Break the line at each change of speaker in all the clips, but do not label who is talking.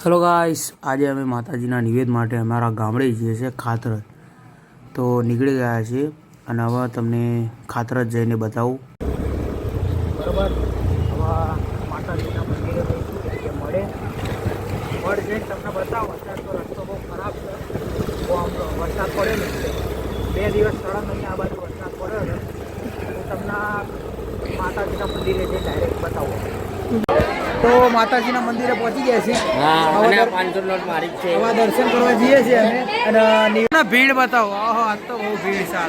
Hello guys, આજે અમે માતાજીના નિવેદ માટે અમારા ગામડે જઈએ છીએ ખાતરજ. તો નીકળી ગયા છીએ અને હવે તમને ખાતરજ જઈને બતાવું. બરાબર, હવે માતાજીના મંદિરે જઈશું મળે જઈને તમને બતાવો. અત્યારે તો રસ્તો બહુ ખરાબ છે, બહુ આમ વરસાદ પડેલો છે. 2 દિવસ સળંગ અહીંયા આ બાજુ વરસાદ પડ્યો છે. હું તમને માતાજીના મંદિરે જઈને ડાયરેક્ટ બતાવું. તો માતાજીના મંદિરે પહોંચી ગયા છીએ. અને 500 નોટ મારી છે. હવે દર્શન કરવા જઈએ છીએ અમે અને ભીડ બતાવો. ઓહો, આજ તો બહુ ભીડ છે.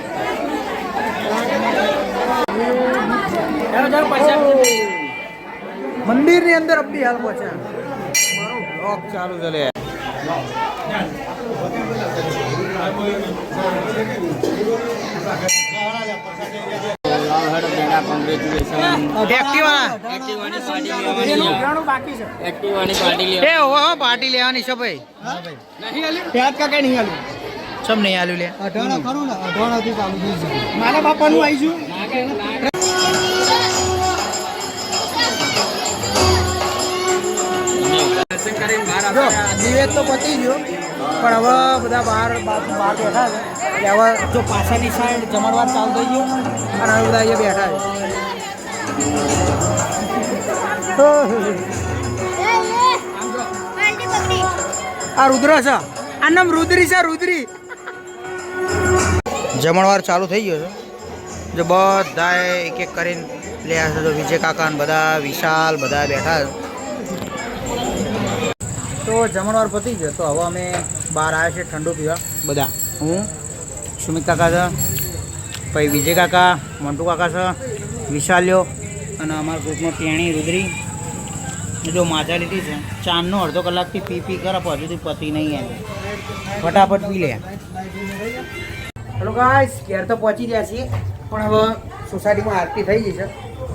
મંદિરની અંદર અબી હાલ પહોંચ્યા. મારો બ્લોગ ચાલુ ચાલે. પાર્ટી લેવાની છે ભાઈ. સબ નહીં આલ્યું લે. મારા બાપાનું આવીશું. નિવેદ તો પતી ગયો, પણ હવે બધા બહાર બેઠા છે. એટલે હવે જો પાછળની સાઈડ જમણવાર ચાલુ થઈ ગયો અને હવે બધા અહીંયા બેઠા છે. આ રુદ્ર છે, આ નામ રુદ્રી છે. રુદ્રી જમણવાર ચાલુ થઈ ગયો છે. જો બધા એક એક કરીને લે છે. તો વિજય કાકા ને બધા વિશાલ બધા બેઠા છે. તો જમણવાર પતી ગયો. તો હવે અમે બહાર આવ્યા છીએ ઠંડુ પીવા બધા. હું સુમિત કાકા છે, પછી વિજય કાકા, મંટુ કાકા છે, વિશાલ્યો અને અમારા ગ્રુપનો ટેણી રુદ્રી. જો માજા લીધી છે. ચાંદનો અડધો કલાકથી પી કરે, પણ હજુ પતી નહીં. એમ ફટાફટ પી લે. હેલો ગાઈસ, ઘેર તો પહોંચી ગયા છીએ, પણ હવે સોસાયટીમાં આરતી થઈ ગઈ છે.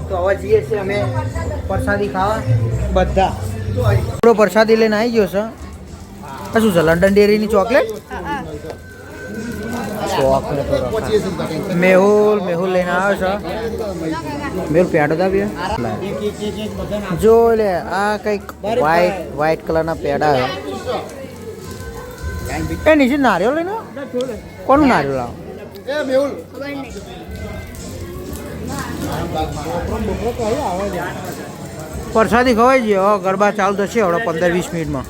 તો હવે જઈએ છીએ અમે પ્રસાદી ખાવા બધા. થોડો પ્રસાદી લઈને આવી ગયો છે. આ શું છે? London ડેરીની chocolate. મેહુલ લઈને આવ્યો છે. મેહુલ પેડો દાવ્યો. જો લે, આ કંઈક વ્હાઈટ કલરના પેડા છે. એ નીચે નારિયેળ લઈને. કોનું નારિયેળ લાવો? પ્રસાદી ખવાઈ ગઈ. હવે ગરબા ચાલુ થશે હવે 15-20 મિનિટમાં.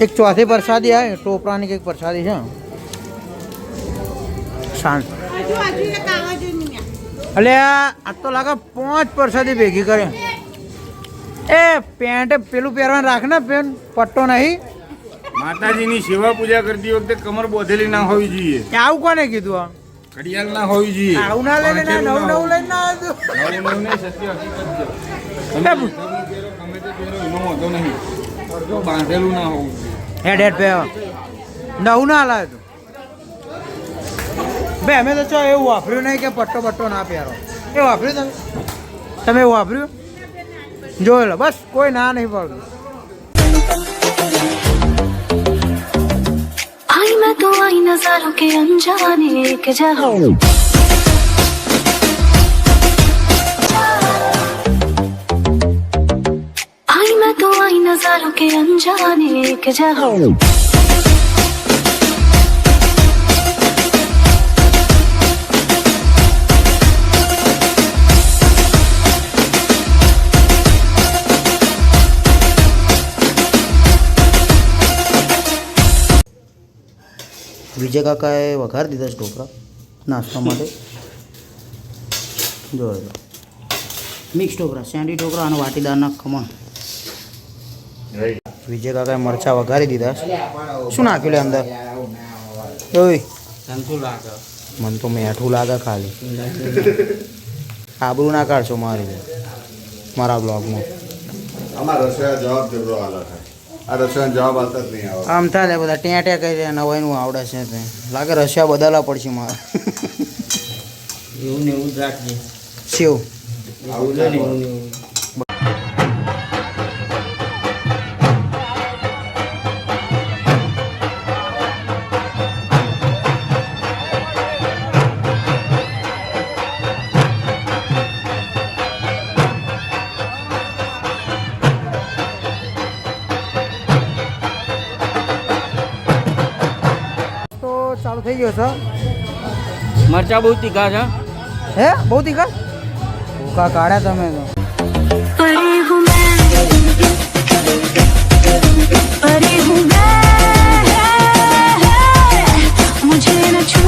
એક ચોથી પ્રસાદી આવે, ટોપરાની કંઈક પ્રસાદી છે. શાંત. એટલે આ તો લાગે 5 પ્રસાદી ભેગી કરે. એ પેન્ટ પેલું પહેરવાનું રાખ ને, પેન પટ્ટો નહીં.
માતાજીની સેવા પૂજા કરતી વખતે કમર બોધેલી ના હોવી જોઈએ.
આવું કોને કીધું? આ
ઘડિયાળ ના હોવી જોઈએ.
આવું ના લઈને નવું લઈને ના આવતું.
બાંધેલું ના હોવું
જોઈએ. હેડ નવું ના લાવે તું. ભાઈ અમે તો એવું વાપર્યું નહીં કે પટ્ટો ના પહેરો. એ વાપર્યું તમે એવું વાપર્યું? જોઈ લો બસ, કોઈ ના નહીં પડતું.
आई मैं तो आई नजारों के अनजाने एक जगह आई मैं तो आई नजारों के अनजाने एक जगह
વિજય કાકાએ વઘાર દીધા છે ઢોકળા નાસ્તા માટે. જોયો મિક્સ ઢોકળા, સેન્ડી ઢોકળા અને વાટીદારના ખમણ. વિજય કાકાએ મરચાં વઘારી દીધા. શું નાખ્યું લે અંદર? ઓય મને તો મીઠું લાગે ખાલી. આબરૂ ના કાઢશો મારા બ્લોગમાં. આમ થાય બધા ટેં કરી નવાઈનું આવડે છે. લાગે રશિયા બદલવા પડશે મારે. એવું ને એવું જ રાખજે. શિવ ચાલુ થઈ ગયો છે
મરચા બહુ તીખા છે.
હે બહુ તીખા ભૂકા કાઢ્યા તમે તો
परी हूँ मैं परी हूँ मैं मुझे न छू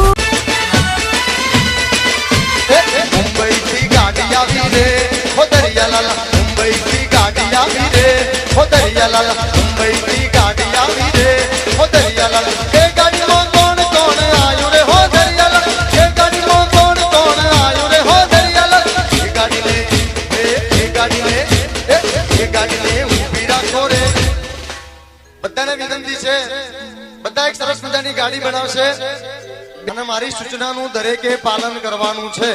मुंबई की गाड़ी આવી રે હો દરિયાલાલ મુંબઈ की गाड़ी આવી રે હો દરિયાલાલ મુંબઈ की गाड़ी આવી રે હો દરિયાલાલ એ ગાડીમાં કોણ કોણ આયો રે હો દરિયાલાલ એ ગાડીમાં કોણ કોણ આયો રે હો દરિયાલાલ એ ગાડીને એ ગાડીને ઊભી રાખો રે બધાને વિનંતી છે બધા એક સરસ મજાની ગાડી બનાવશે અને મારી સૂચનાનું દરેકે પાલન કરવાનું છે.